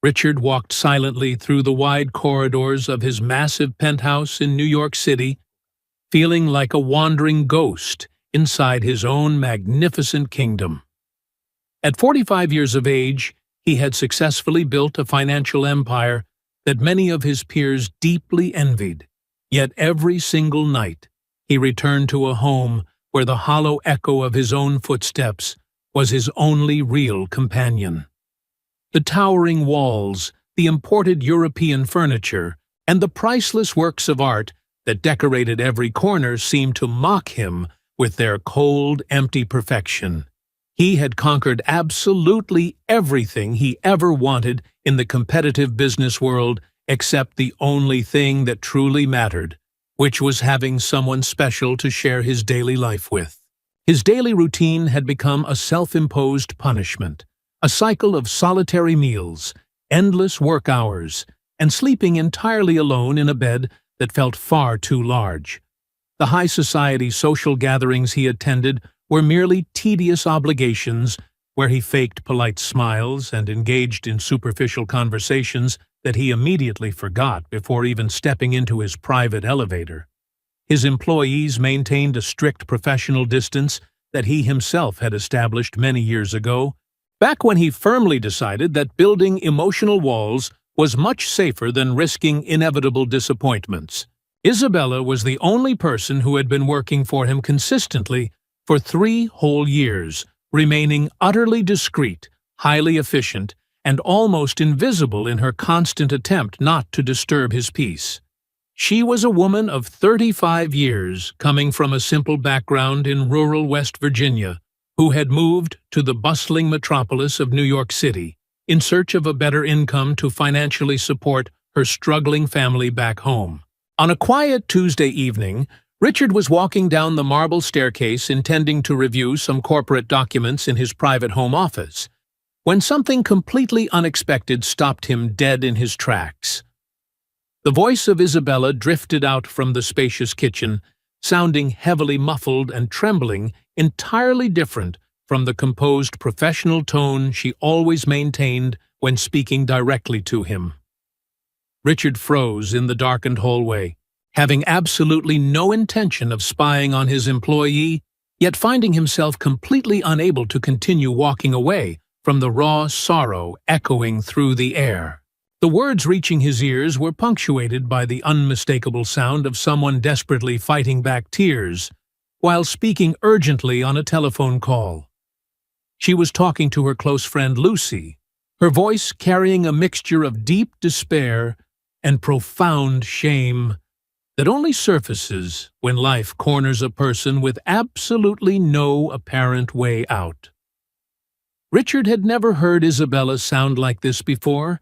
Richard walked silently through the wide corridors of his massive penthouse in New York City, feeling like a wandering ghost inside his own magnificent kingdom. At 45 years of age, he had successfully built a financial empire that many of his peers deeply envied. Yet every single night, he returned to a home where the hollow echo of his own footsteps was his only real companion. The towering walls, the imported European furniture, and the priceless works of art that decorated every corner seemed to mock him with their cold, empty perfection. He had conquered absolutely everything he ever wanted in the competitive business world except the only thing that truly mattered, which was having someone special to share his daily life with. His daily routine had become a self-imposed punishment, a cycle of solitary meals, endless work hours, and sleeping entirely alone in a bed that felt far too large. The high society social gatherings he attended were merely tedious obligations where he faked polite smiles and engaged in superficial conversations that he immediately forgot before even stepping into his private elevator. His employees maintained a strict professional distance that he himself had established many years ago, back when he firmly decided that building emotional walls was much safer than risking inevitable disappointments. Isabella was the only person who had been working for him consistently for 3 whole years, remaining utterly discreet, highly efficient, and almost invisible in her constant attempt not to disturb his peace. She was a woman of 35 years, coming from a simple background in rural West Virginia, who had moved to the bustling metropolis of New York City in search of a better income to financially support her struggling family back home. On a quiet Tuesday evening, Richard was walking down the marble staircase intending to review some corporate documents in his private home office, when something completely unexpected stopped him dead in his tracks. The voice of Isabella drifted out from the spacious kitchen, sounding heavily muffled and trembling, entirely different from the composed professional tone she always maintained when speaking directly to him. Richard froze in the darkened hallway, having absolutely no intention of spying on his employee, yet finding himself completely unable to continue walking away from the raw sorrow echoing through the air. The words reaching his ears were punctuated by the unmistakable sound of someone desperately fighting back tears while speaking urgently on a telephone call. She was talking to her close friend Lucy, her voice carrying a mixture of deep despair and profound shame that only surfaces when life corners a person with absolutely no apparent way out. Richard had never heard Isabella sound like this before,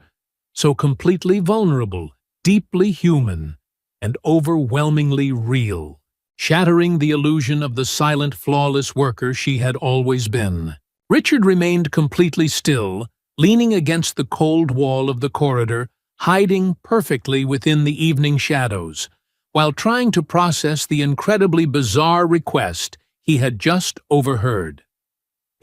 so completely vulnerable, deeply human, and overwhelmingly real, shattering the illusion of the silent, flawless worker she had always been. Richard remained completely still, leaning against the cold wall of the corridor, hiding perfectly within the evening shadows, while trying to process the incredibly bizarre request he had just overheard.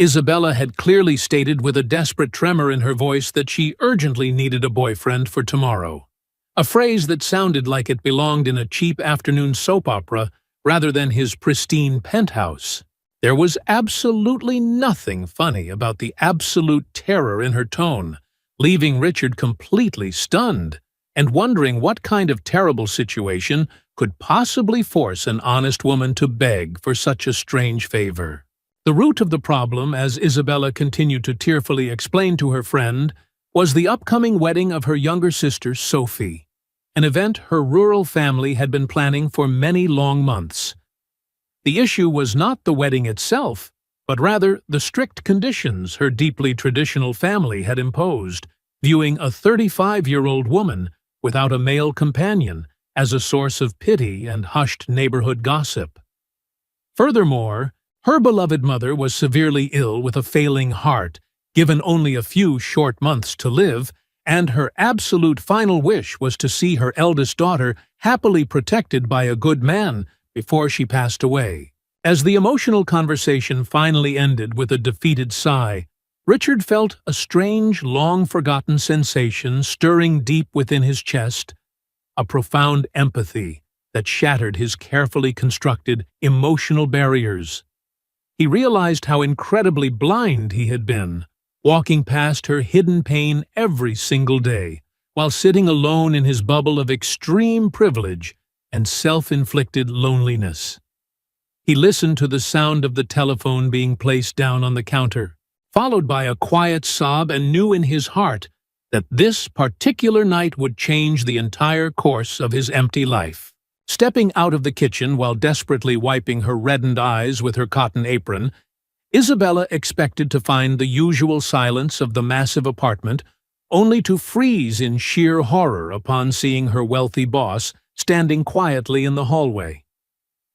Isabella had clearly stated with a desperate tremor in her voice that she urgently needed a boyfriend for tomorrow, a phrase that sounded like it belonged in a cheap afternoon soap opera rather than his pristine penthouse. There was absolutely nothing funny about the absolute terror in her tone, leaving Richard completely stunned and wondering what kind of terrible situation could possibly force an honest woman to beg for such a strange favor. The root of the problem, as Isabella continued to tearfully explain to her friend, was the upcoming wedding of her younger sister, Sophie, an event her rural family had been planning for many long months. The issue was not the wedding itself, but rather the strict conditions her deeply traditional family had imposed, viewing a 35-year-old woman without a male companion as a source of pity and hushed neighborhood gossip. Furthermore, her beloved mother was severely ill with a failing heart, given only a few short months to live, and her absolute final wish was to see her eldest daughter happily protected by a good man before she passed away. As the emotional conversation finally ended with a defeated sigh, Richard felt a strange, long-forgotten sensation stirring deep within his chest, a profound empathy that shattered his carefully constructed emotional barriers. He realized how incredibly blind he had been, walking past her hidden pain every single day, while sitting alone in his bubble of extreme privilege and self-inflicted loneliness. He listened to the sound of the telephone being placed down on the counter, followed by a quiet sob, and knew in his heart that this particular night would change the entire course of his empty life. Stepping out of the kitchen while desperately wiping her reddened eyes with her cotton apron, Isabella expected to find the usual silence of the massive apartment, only to freeze in sheer horror upon seeing her wealthy boss standing quietly in the hallway.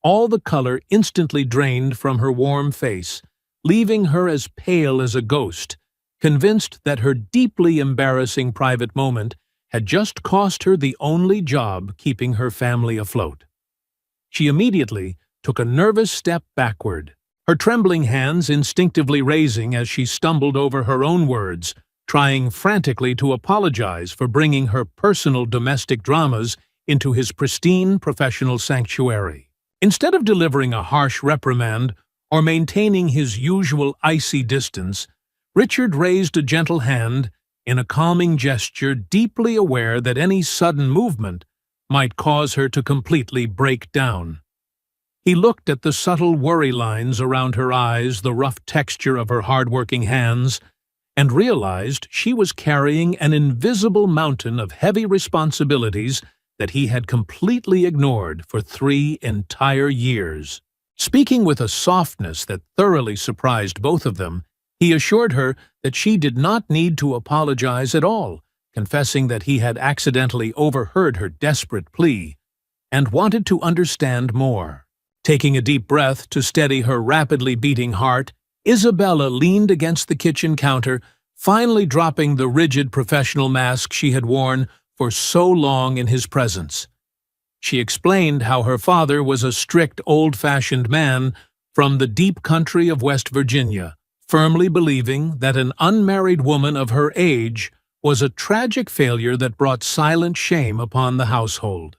All the color instantly drained from her warm face, leaving her as pale as a ghost, convinced that her deeply embarrassing private moment had just cost her the only job keeping her family afloat. She immediately took a nervous step backward, her trembling hands instinctively raising as she stumbled over her own words, trying frantically to apologize for bringing her personal domestic dramas into his pristine professional sanctuary. Instead of delivering a harsh reprimand or maintaining his usual icy distance, Richard raised a gentle hand in a calming gesture, deeply aware that any sudden movement might cause her to completely break down. He looked at the subtle worry lines around her eyes, the rough texture of her hard-working hands, and realized she was carrying an invisible mountain of heavy responsibilities that he had completely ignored for 3 entire years. Speaking with a softness that thoroughly surprised both of them, he assured her that she did not need to apologize at all, confessing that he had accidentally overheard her desperate plea and wanted to understand more. Taking a deep breath to steady her rapidly beating heart, Isabella leaned against the kitchen counter, finally dropping the rigid professional mask she had worn for so long in his presence. She explained how her father was a strict, old-fashioned man from the deep country of West Virginia, firmly believing that an unmarried woman of her age was a tragic failure that brought silent shame upon the household.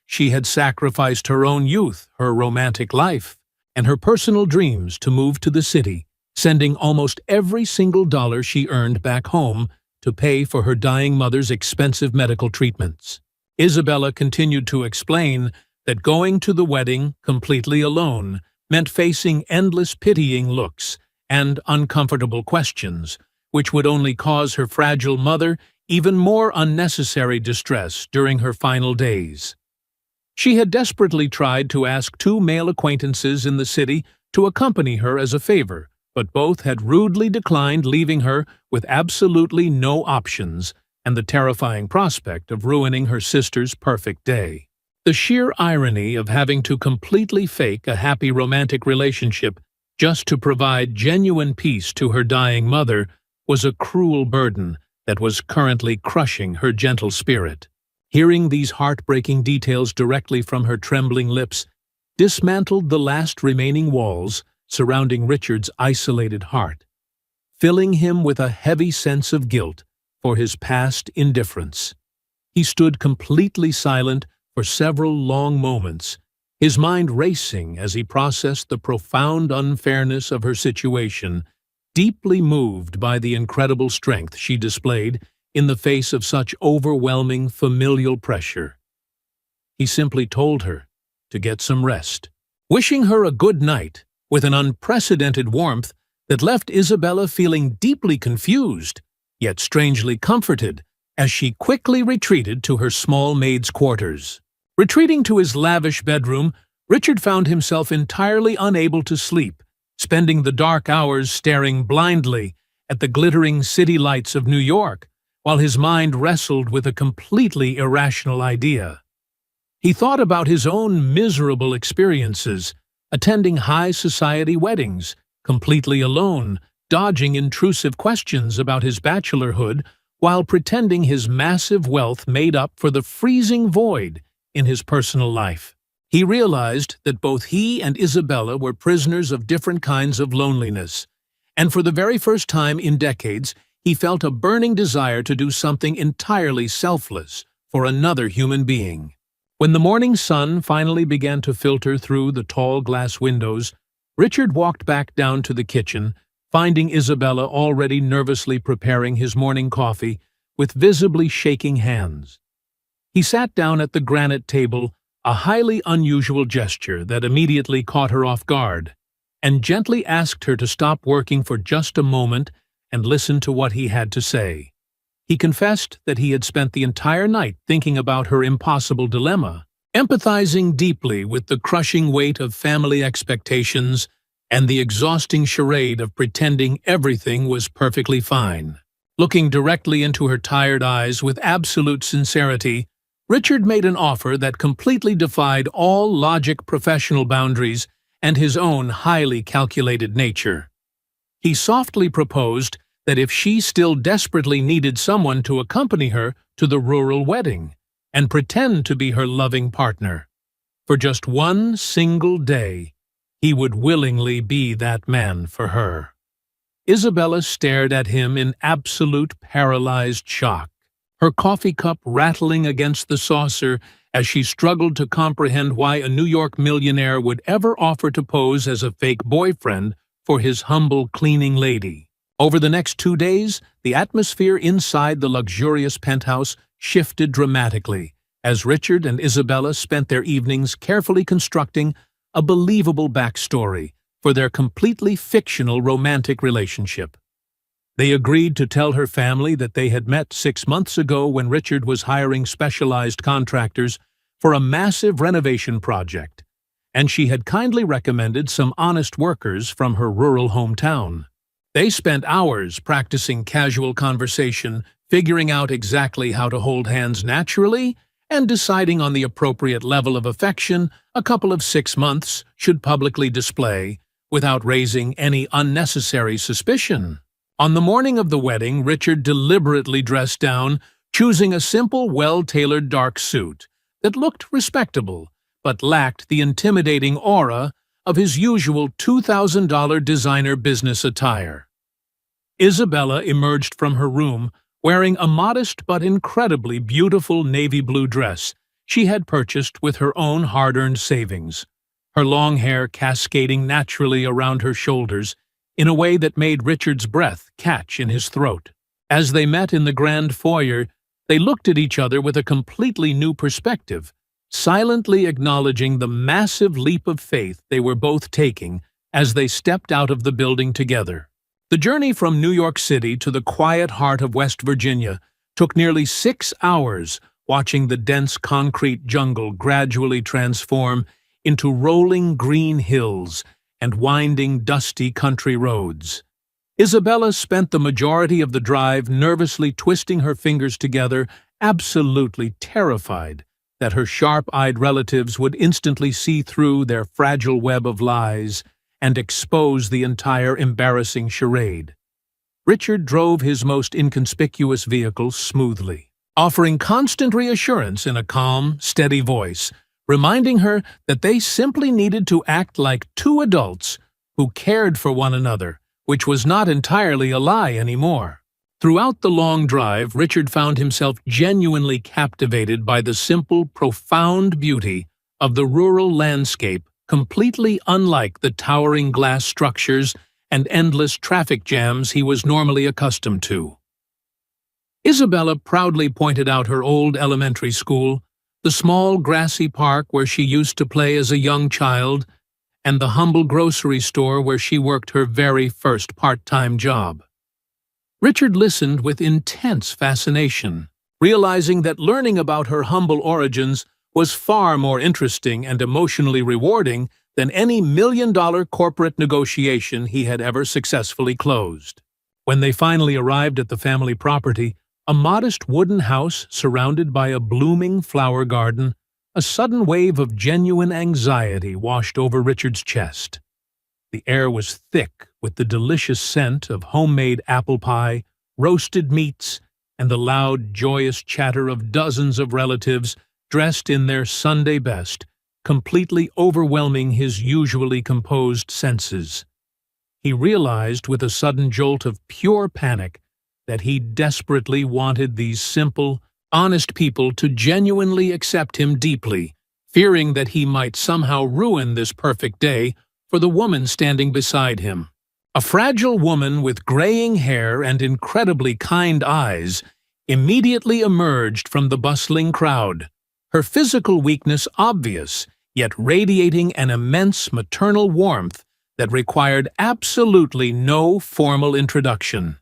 She had sacrificed her own youth, her romantic life, and her personal dreams to move to the city, sending almost every single dollar she earned back home to pay for her dying mother's expensive medical treatments. Isabella continued to explain that going to the wedding completely alone meant facing endless pitying looks and uncomfortable questions, which would only cause her fragile mother even more unnecessary distress during her final days. She had desperately tried to ask 2 male acquaintances in the city to accompany her as a favor, but both had rudely declined, leaving her with absolutely no options and the terrifying prospect of ruining her sister's perfect day. The sheer irony of having to completely fake a happy romantic relationship just to provide genuine peace to her dying mother was a cruel burden that was currently crushing her gentle spirit. Hearing these heartbreaking details directly from her trembling lips dismantled the last remaining walls surrounding Richard's isolated heart, filling him with a heavy sense of guilt for his past indifference. He stood completely silent for several long moments, his mind racing as he processed the profound unfairness of her situation, deeply moved by the incredible strength she displayed in the face of such overwhelming familial pressure. He simply told her to get some rest, wishing her a good night with an unprecedented warmth that left Isabella feeling deeply confused, yet strangely comforted, as she quickly retreated to her small maid's quarters. Retreating to his lavish bedroom, Richard found himself entirely unable to sleep, spending the dark hours staring blindly at the glittering city lights of New York, while his mind wrestled with a completely irrational idea. He thought about his own miserable experiences, attending high society weddings, completely alone, dodging intrusive questions about his bachelorhood while pretending his massive wealth made up for the freezing void in his personal life. He realized that both he and Isabella were prisoners of different kinds of loneliness, And for the very first time in decades, he felt a burning desire to do something entirely selfless for another human being. When the morning sun finally began to filter through the tall glass windows, Richard walked back down to the kitchen, finding Isabella already nervously preparing his morning coffee with visibly shaking hands. He sat down at the granite table, a highly unusual gesture that immediately caught her off guard, and gently asked her to stop working for just a moment and listen to what he had to say. He confessed that he had spent the entire night thinking about her impossible dilemma, empathizing deeply with the crushing weight of family expectations and the exhausting charade of pretending everything was perfectly fine. Looking directly into her tired eyes with absolute sincerity, Richard made an offer that completely defied all logic, professional boundaries, and his own highly calculated nature. He softly proposed that if she still desperately needed someone to accompany her to the rural wedding and pretend to be her loving partner, for just one single day, he would willingly be that man for her. Isabella stared at him in absolute paralyzed shock, her coffee cup rattling against the saucer as she struggled to comprehend why a New York millionaire would ever offer to pose as a fake boyfriend for his humble cleaning lady. Over the next 2 days, the atmosphere inside the luxurious penthouse shifted dramatically as Richard and Isabella spent their evenings carefully constructing a believable backstory for their completely fictional romantic relationship. They agreed to tell her family that they had met 6 months ago when Richard was hiring specialized contractors for a massive renovation project, and she had kindly recommended some honest workers from her rural hometown. They spent hours practicing casual conversation, figuring out exactly how to hold hands naturally, and deciding on the appropriate level of affection a couple of 6 months should publicly display without raising any unnecessary suspicion. On the morning of the wedding, Richard deliberately dressed down, choosing a simple, well-tailored dark suit that looked respectable but lacked the intimidating aura of his usual $2,000 designer business attire. Isabella emerged from her room wearing a modest but incredibly beautiful navy blue dress she had purchased with her own hard-earned savings, her long hair cascading naturally around her shoulders in a way that made Richard's breath catch in his throat. As they met in the grand foyer, they looked at each other with a completely new perspective, silently acknowledging the massive leap of faith they were both taking as they stepped out of the building together. The journey from New York City to the quiet heart of West Virginia took nearly 6 hours, watching the dense concrete jungle gradually transform into rolling green hills and winding dusty country roads. Isabella spent the majority of the drive nervously twisting her fingers together, absolutely terrified that her sharp-eyed relatives would instantly see through their fragile web of lies and expose the entire embarrassing charade. Richard drove his most inconspicuous vehicle smoothly, offering constant reassurance in a calm, steady voice, reminding her that they simply needed to act like two adults who cared for one another, which was not entirely a lie anymore. Throughout the long drive, Richard found himself genuinely captivated by the simple, profound beauty of the rural landscape, completely unlike the towering glass structures and endless traffic jams he was normally accustomed to. Isabella proudly pointed out her old elementary school, the small grassy park where she used to play as a young child, and the humble grocery store where she worked her very first part-time job. Richard listened with intense fascination, realizing that learning about her humble origins was far more interesting and emotionally rewarding than any million-dollar corporate negotiation he had ever successfully closed. When they finally arrived at the family property, a modest wooden house surrounded by a blooming flower garden, a sudden wave of genuine anxiety washed over Richard's chest. The air was thick with the delicious scent of homemade apple pie, roasted meats, and the loud, joyous chatter of dozens of relatives dressed in their Sunday best, completely overwhelming his usually composed senses. he realized with a sudden jolt of pure panic that he desperately wanted these simple, honest people to genuinely accept him deeply, fearing that he might somehow ruin this perfect day for the woman standing beside him. A fragile woman with graying hair and incredibly kind eyes immediately emerged from the bustling crowd, her physical weakness obvious, yet radiating an immense maternal warmth that required absolutely no formal introduction.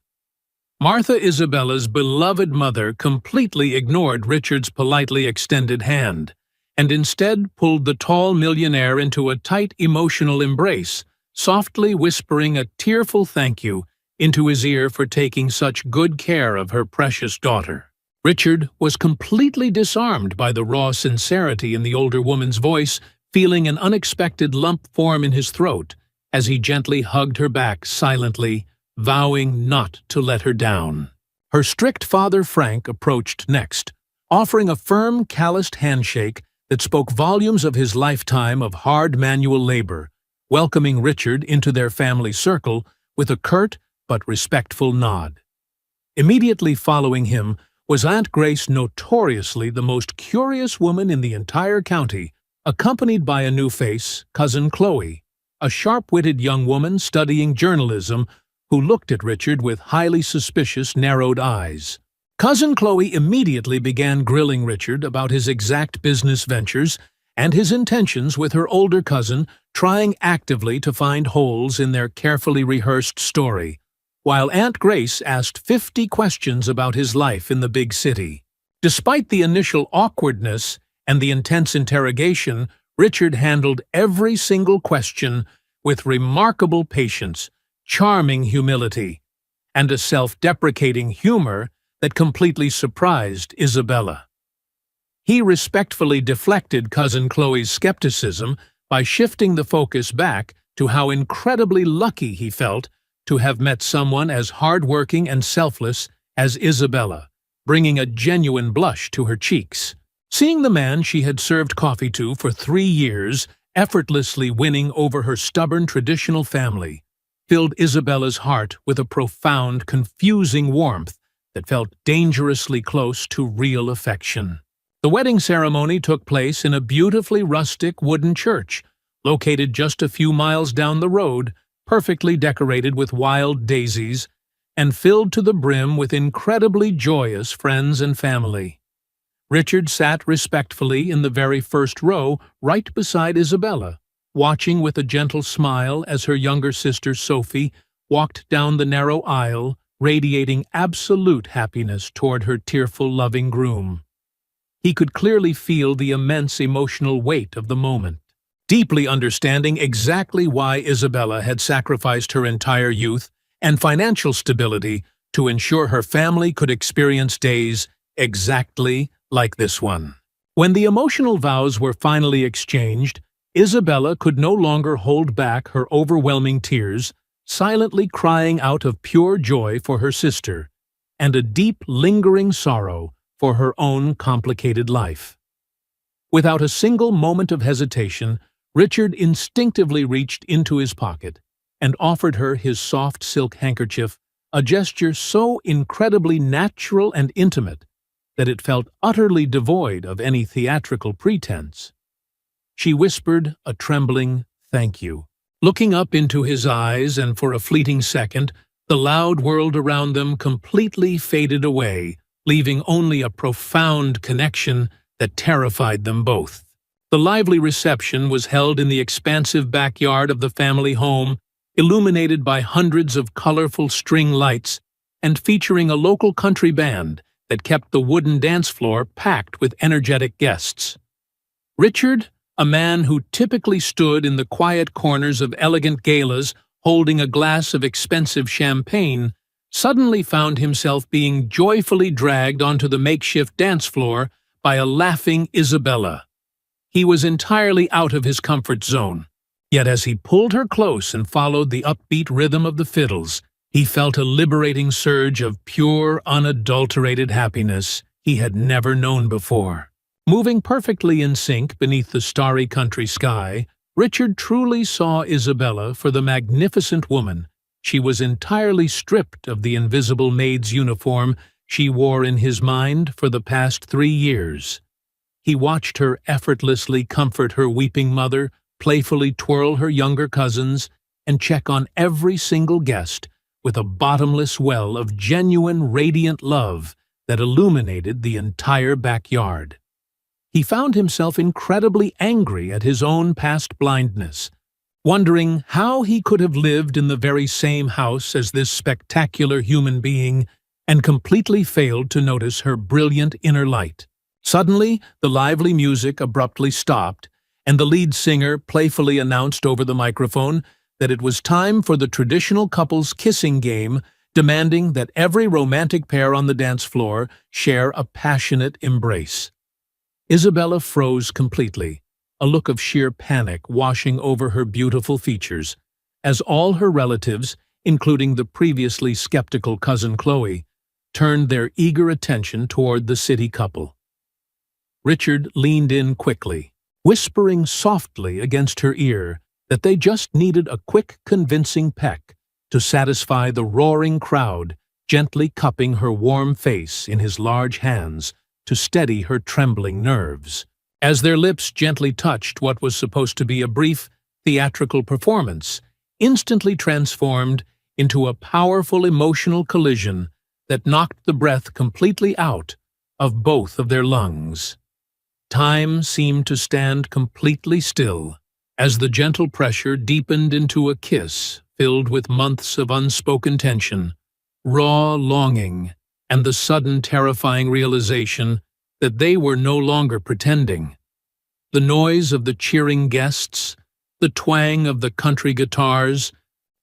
Martha Isabella's beloved mother completely ignored Richard's politely extended hand, and instead pulled the tall millionaire into a tight emotional embrace, softly whispering a tearful thank you into his ear for taking such good care of her precious daughter. Richard was completely disarmed by the raw sincerity in the older woman's voice, feeling an unexpected lump form in his throat as he gently hugged her back silently, vowing not to let her down. Her strict father Frank approached next, offering a firm, calloused handshake that spoke volumes of his lifetime of hard manual labor, welcoming Richard into their family circle with a curt but respectful nod. Immediately following him was Aunt Grace, notoriously the most curious woman in the entire county, accompanied by a new face, Cousin Chloe, a sharp-witted young woman studying journalism who looked at Richard with highly suspicious, narrowed eyes. Cousin Chloe immediately began grilling Richard about his exact business ventures and his intentions with her older cousin, trying actively to find holes in their carefully rehearsed story, while Aunt Grace asked 50 questions about his life in the big city. Despite the initial awkwardness and the intense interrogation, Richard handled every single question with remarkable patience, charming humility, and a self-deprecating humor that completely surprised Isabella. He respectfully deflected Cousin Chloe's skepticism by shifting the focus back to how incredibly lucky he felt to have met someone as hard-working and selfless as Isabella, bringing a genuine blush to her cheeks. Seeing the man she had served coffee to for 3 years effortlessly winning over her stubborn traditional family filled Isabella's heart with a profound, confusing warmth that felt dangerously close to real affection. The wedding ceremony took place in a beautifully rustic wooden church, located just a few miles down the road, perfectly decorated with wild daisies, and filled to the brim with incredibly joyous friends and family. Richard sat respectfully in the very first row, right beside Isabella, watching with a gentle smile as her younger sister Sophie walked down the narrow aisle, radiating absolute happiness toward her tearful, loving groom. He could clearly feel the immense emotional weight of the moment, deeply understanding exactly why Isabella had sacrificed her entire youth and financial stability to ensure her family could experience days exactly like this one. When the emotional vows were finally exchanged, Isabella could no longer hold back her overwhelming tears, silently crying out of pure joy for her sister and a deep, lingering sorrow for her own complicated life. Without a single moment of hesitation, Richard instinctively reached into his pocket and offered her his soft silk handkerchief, a gesture so incredibly natural and intimate that it felt utterly devoid of any theatrical pretense. She whispered a trembling "thank you," looking up into his eyes, and for a fleeting second, the loud world around them completely faded away, leaving only a profound connection that terrified them both. The lively reception was held in the expansive backyard of the family home, illuminated by hundreds of colorful string lights and featuring a local country band that kept the wooden dance floor packed with energetic guests. Richard, a man who typically stood in the quiet corners of elegant galas holding a glass of expensive champagne, suddenly found himself being joyfully dragged onto the makeshift dance floor by a laughing Isabella. He was entirely out of his comfort zone, yet as he pulled her close and followed the upbeat rhythm of the fiddles, he felt a liberating surge of pure, unadulterated happiness he had never known before. Moving perfectly in sync beneath the starry country sky, Richard truly saw Isabella for the magnificent woman. She was entirely stripped of the invisible maid's uniform she wore in his mind for the past 3 years. He watched her effortlessly comfort her weeping mother, playfully twirl her younger cousins, and check on every single guest with a bottomless well of genuine, radiant love that illuminated the entire backyard. He found himself incredibly angry at his own past blindness, wondering how he could have lived in the very same house as this spectacular human being and completely failed to notice her brilliant inner light. Suddenly, the lively music abruptly stopped, and the lead singer playfully announced over the microphone that it was time for the traditional couple's kissing game, demanding that every romantic pair on the dance floor share a passionate embrace. Isabella froze completely, a look of sheer panic washing over her beautiful features, as all her relatives, including the previously skeptical cousin Chloe, turned their eager attention toward the city couple. Richard leaned in quickly, whispering softly against her ear that they just needed a quick, convincing peck to satisfy the roaring crowd, gently cupping her warm face in his large hands to steady her trembling nerves. As their lips gently touched what was supposed to be a brief, theatrical performance, instantly transformed into a powerful emotional collision that knocked the breath completely out of both of their lungs. Time seemed to stand completely still, as the gentle pressure deepened into a kiss filled with months of unspoken tension, raw longing, and the sudden terrifying realization that they were no longer pretending. The noise of the cheering guests, the twang of the country guitars,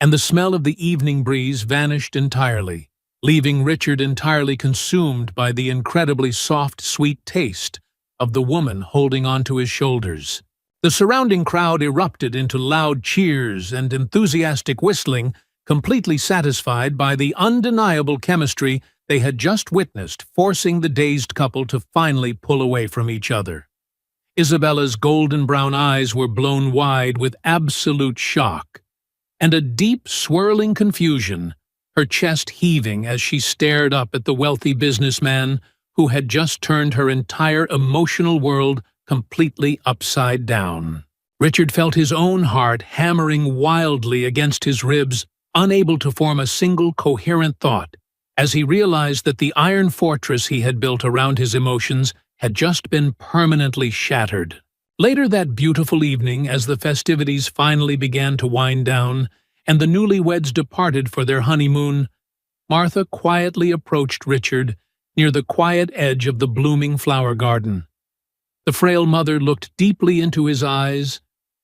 and the smell of the evening breeze vanished entirely, leaving Richard entirely consumed by the incredibly soft, sweet taste of the woman holding onto his shoulders. The surrounding crowd erupted into loud cheers and enthusiastic whistling, completely satisfied by the undeniable chemistry they had just witnessed, forcing the dazed couple to finally pull away from each other. Isabella's golden brown eyes were blown wide with absolute shock, and a deep, swirling confusion, her chest heaving as she stared up at the wealthy businessman who had just turned her entire emotional world completely upside down. Richard felt his own heart hammering wildly against his ribs, unable to form a single coherent thought, as he realized that the iron fortress he had built around his emotions had just been permanently shattered. Later that beautiful evening, as the festivities finally began to wind down and the newlyweds departed for their honeymoon, Martha quietly approached Richard near the quiet edge of the blooming flower garden. The frail mother looked deeply into his eyes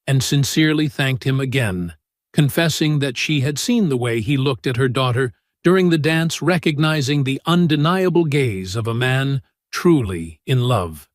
and sincerely thanked him again, confessing that she had seen the way he looked at her daughter during the dance, recognizing the undeniable gaze of a man truly in love.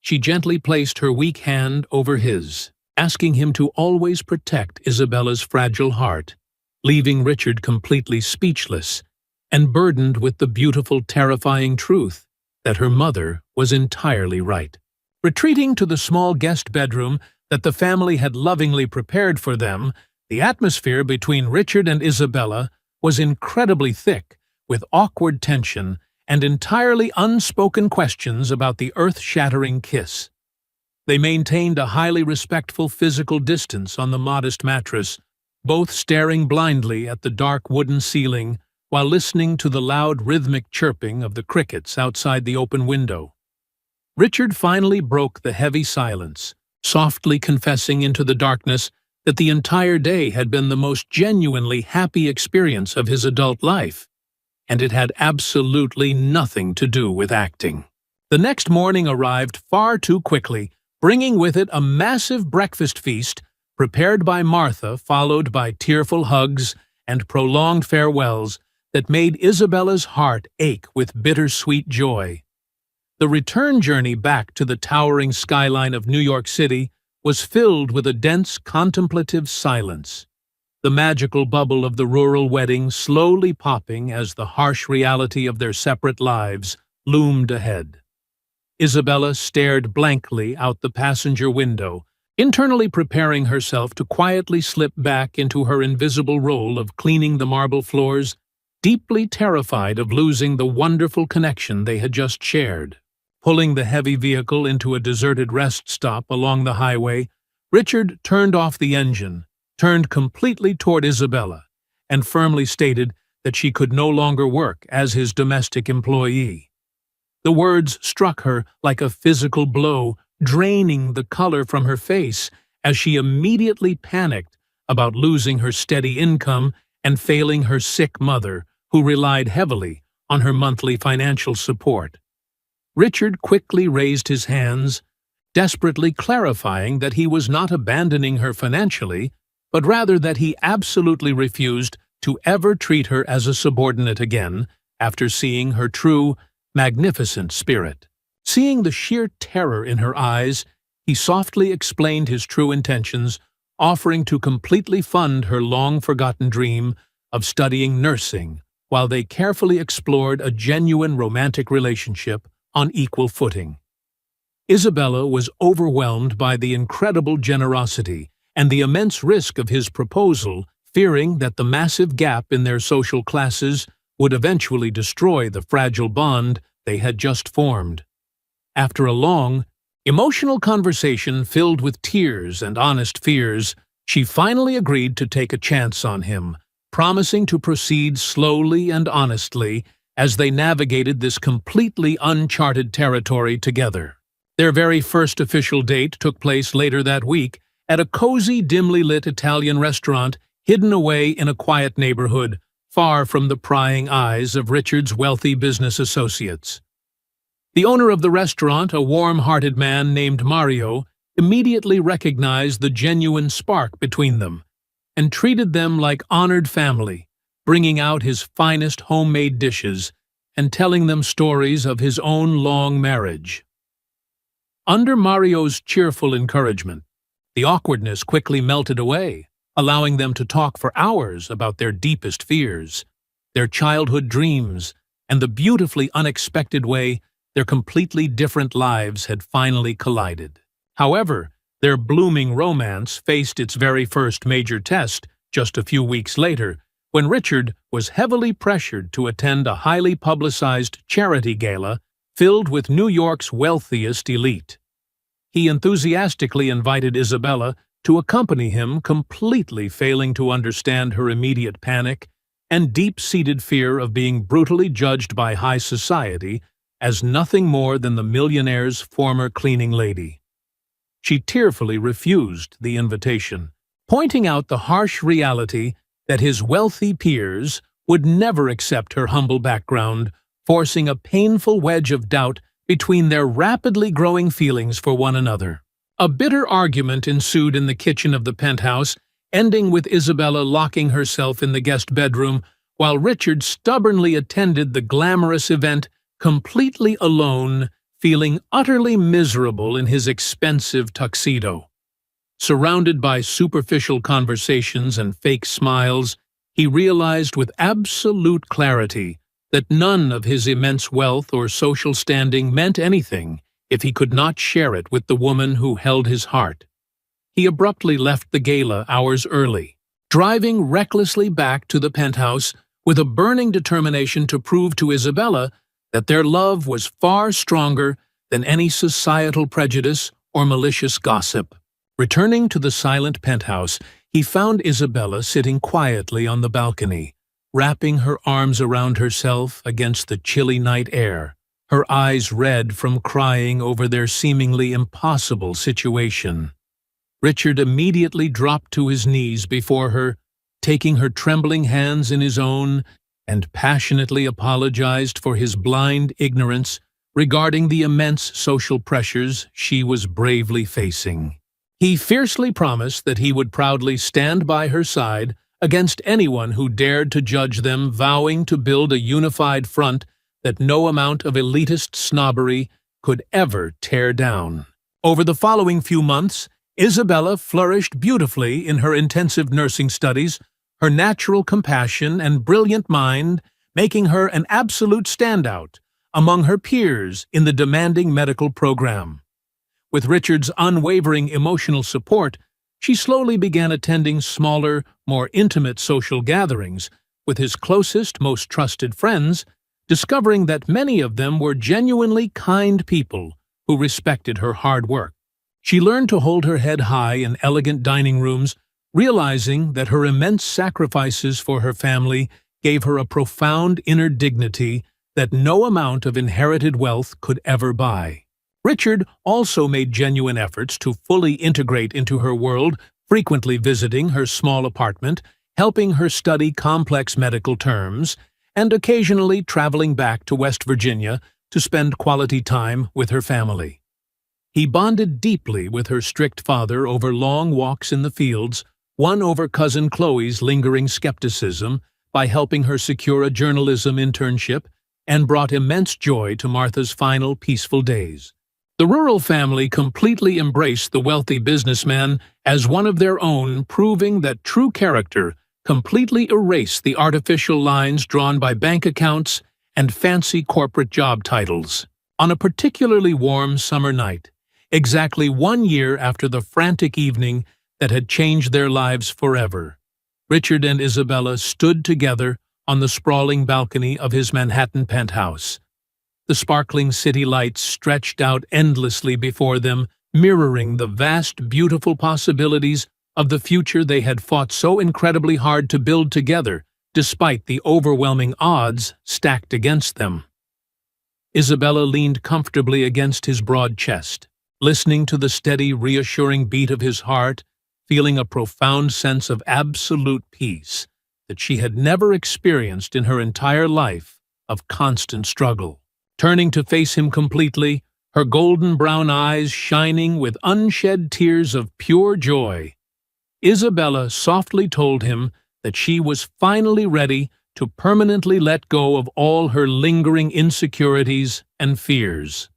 She gently placed her weak hand over his, asking him to always protect Isabella's fragile heart, leaving Richard completely speechless and burdened with the beautiful, terrifying truth that her mother was entirely right. Retreating to the small guest bedroom that the family had lovingly prepared for them, the atmosphere between Richard and Isabella was incredibly thick, with awkward tension and entirely unspoken questions about the earth-shattering kiss. They maintained a highly respectful physical distance on the modest mattress, both staring blindly at the dark wooden ceiling while listening to the loud rhythmic chirping of the crickets outside the open window. Richard finally broke the heavy silence, softly confessing into the darkness that the entire day had been the most genuinely happy experience of his adult life, and it had absolutely nothing to do with acting. The next morning arrived far too quickly, bringing with it a massive breakfast feast prepared by Martha, followed by tearful hugs and prolonged farewells that made Isabella's heart ache with bittersweet joy. The return journey back to the towering skyline of New York City was filled with a dense, contemplative silence, the magical bubble of the rural wedding slowly popping as the harsh reality of their separate lives loomed ahead. Isabella stared blankly out the passenger window, internally preparing herself to quietly slip back into her invisible role of cleaning the marble floors, deeply terrified of losing the wonderful connection they had just shared. Pulling the heavy vehicle into a deserted rest stop along the highway, Richard turned off the engine, turned completely toward Isabella, and firmly stated that she could no longer work as his domestic employee. The words struck her like a physical blow, draining the color from her face as she immediately panicked about losing her steady income and failing her sick mother, who relied heavily on her monthly financial support. Richard quickly raised his hands, desperately clarifying that he was not abandoning her financially, but rather that he absolutely refused to ever treat her as a subordinate again after seeing her true, magnificent spirit. Seeing the sheer terror in her eyes, he softly explained his true intentions, offering to completely fund her long-forgotten dream of studying nursing while they carefully explored a genuine romantic relationship on equal footing. Isabella was overwhelmed by the incredible generosity and the immense risk of his proposal, fearing that the massive gap in their social classes would eventually destroy the fragile bond they had just formed. After a long, emotional conversation filled with tears and honest fears, she finally agreed to take a chance on him, promising to proceed slowly and honestly as they navigated this completely uncharted territory together. Their very first official date took place later that week at a cozy, dimly lit Italian restaurant hidden away in a quiet neighborhood, far from the prying eyes of Richard's wealthy business associates. The owner of the restaurant, a warm-hearted man named Mario, immediately recognized the genuine spark between them and treated them like honored family, bringing out his finest homemade dishes and telling them stories of his own long marriage. Under Mario's cheerful encouragement, the awkwardness quickly melted away, allowing them to talk for hours about their deepest fears, their childhood dreams, and the beautifully unexpected way their completely different lives had finally collided. However, their blooming romance faced its very first major test just a few weeks later, when Richard was heavily pressured to attend a highly publicized charity gala filled with New York's wealthiest elite. He enthusiastically invited Isabella to accompany him, completely failing to understand her immediate panic and deep-seated fear of being brutally judged by high society as nothing more than the millionaire's former cleaning lady. She tearfully refused the invitation, pointing out the harsh reality that his wealthy peers would never accept her humble background, forcing a painful wedge of doubt between their rapidly growing feelings for one another. A bitter argument ensued in the kitchen of the penthouse, ending with Isabella locking herself in the guest bedroom while Richard stubbornly attended the glamorous event completely alone, feeling utterly miserable in his expensive tuxedo. Surrounded by superficial conversations and fake smiles, he realized with absolute clarity that none of his immense wealth or social standing meant anything if he could not share it with the woman who held his heart. He abruptly left the gala hours early, driving recklessly back to the penthouse with a burning determination to prove to Isabella that their love was far stronger than any societal prejudice or malicious gossip. Returning to the silent penthouse, he found Isabella sitting quietly on the balcony, wrapping her arms around herself against the chilly night air, her eyes red from crying over their seemingly impossible situation. Richard immediately dropped to his knees before her, taking her trembling hands in his own, and passionately apologized for his blind ignorance regarding the immense social pressures she was bravely facing. He fiercely promised that he would proudly stand by her side against anyone who dared to judge them, vowing to build a unified front that no amount of elitist snobbery could ever tear down. Over the following few months, Isabella flourished beautifully in her intensive nursing studies, her natural compassion and brilliant mind making her an absolute standout among her peers in the demanding medical program. With Richard's unwavering emotional support, she slowly began attending smaller, more intimate social gatherings with his closest, most trusted friends, discovering that many of them were genuinely kind people who respected her hard work. She learned to hold her head high in elegant dining rooms, realizing that her immense sacrifices for her family gave her a profound inner dignity that no amount of inherited wealth could ever buy. Richard also made genuine efforts to fully integrate into her world, frequently visiting her small apartment, helping her study complex medical terms, and occasionally traveling back to West Virginia to spend quality time with her family. He bonded deeply with her strict father over long walks in the fields, won over cousin Chloe's lingering skepticism by helping her secure a journalism internship, and brought immense joy to Martha's final peaceful days. The rural family completely embraced the wealthy businessman as one of their own, proving that true character completely erased the artificial lines drawn by bank accounts and fancy corporate job titles. On a particularly warm summer night, exactly 1 year after the frantic evening that had changed their lives forever, Richard and Isabella stood together on the sprawling balcony of his Manhattan penthouse. The sparkling city lights stretched out endlessly before them, mirroring the vast, beautiful possibilities of the future they had fought so incredibly hard to build together, despite the overwhelming odds stacked against them. Isabella leaned comfortably against his broad chest, listening to the steady, reassuring beat of his heart, feeling a profound sense of absolute peace that she had never experienced in her entire life of constant struggle. Turning to face him completely, her golden brown eyes shining with unshed tears of pure joy, Isabella softly told him that she was finally ready to permanently let go of all her lingering insecurities and fears.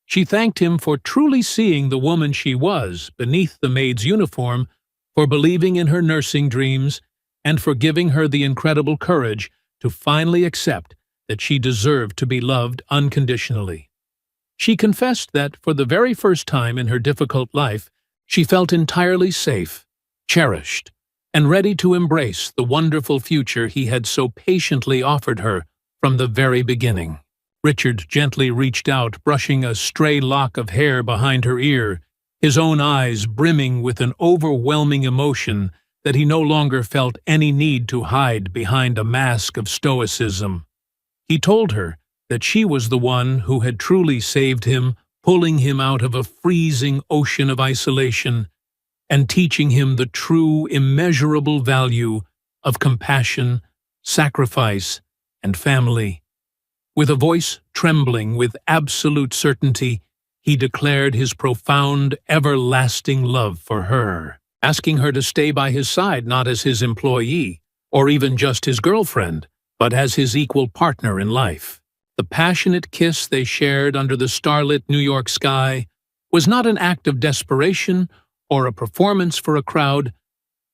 She thanked him for truly seeing the woman she was beneath the maid's uniform, for believing in her nursing dreams, and for giving her the incredible courage to finally accept that she deserved to be loved unconditionally. She confessed that, for the very first time in her difficult life, she felt entirely safe, cherished, and ready to embrace the wonderful future he had so patiently offered her from the very beginning. Richard gently reached out, brushing a stray lock of hair behind her ear, his own eyes brimming with an overwhelming emotion that he no longer felt any need to hide behind a mask of stoicism. He told her that she was the one who had truly saved him, pulling him out of a freezing ocean of isolation and teaching him the true, immeasurable value of compassion, sacrifice, and family. With a voice trembling with absolute certainty, he declared his profound, everlasting love for her, asking her to stay by his side not as his employee, or even just his girlfriend, but as his equal partner in life. The passionate kiss they shared under the starlit New York sky was not an act of desperation or a performance for a crowd,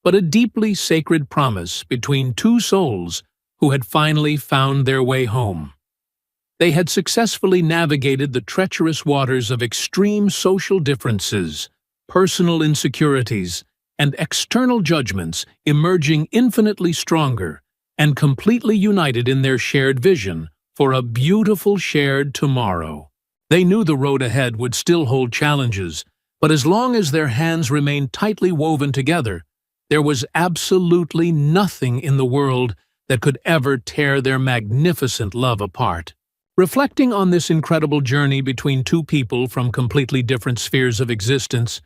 but a deeply sacred promise between two souls who had finally found their way home. They had successfully navigated the treacherous waters of extreme social differences, personal insecurities, and external judgments, emerging infinitely stronger and completely united in their shared vision for a beautiful shared tomorrow. They knew the road ahead would still hold challenges, but as long as their hands remained tightly woven together, there was absolutely nothing in the world that could ever tear their magnificent love apart. Reflecting on this incredible journey between two people from completely different spheres of existence,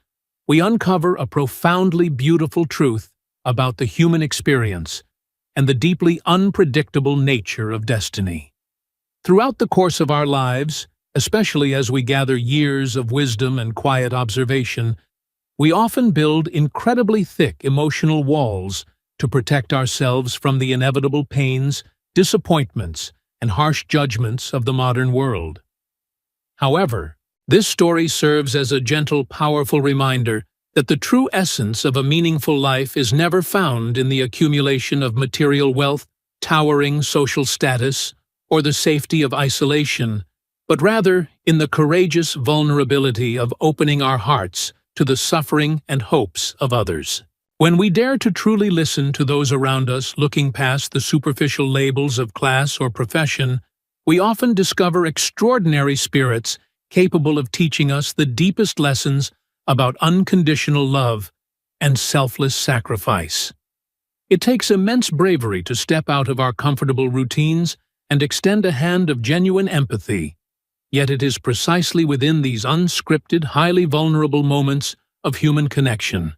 we uncover a profoundly beautiful truth about the human experience and the deeply unpredictable nature of destiny. Throughout the course of our lives, especially as we gather years of wisdom and quiet observation, we often build incredibly thick emotional walls to protect ourselves from the inevitable pains, disappointments, and harsh judgments of the modern world. However, this story serves as a gentle, powerful reminder that the true essence of a meaningful life is never found in the accumulation of material wealth, towering social status, or the safety of isolation, but rather in the courageous vulnerability of opening our hearts to the suffering and hopes of others. When we dare to truly listen to those around us, looking past the superficial labels of class or profession, we often discover extraordinary spirits capable of teaching us the deepest lessons about unconditional love and selfless sacrifice. It takes immense bravery to step out of our comfortable routines and extend a hand of genuine empathy, yet it is precisely within these unscripted, highly vulnerable moments of human connection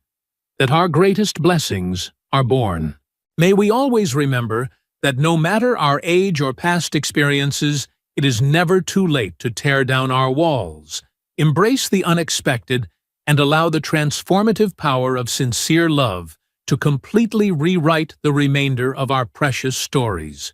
that our greatest blessings are born. May we always remember that no matter our age or past experiences, it is never too late to tear down our walls, embrace the unexpected, and allow the transformative power of sincere love to completely rewrite the remainder of our precious stories.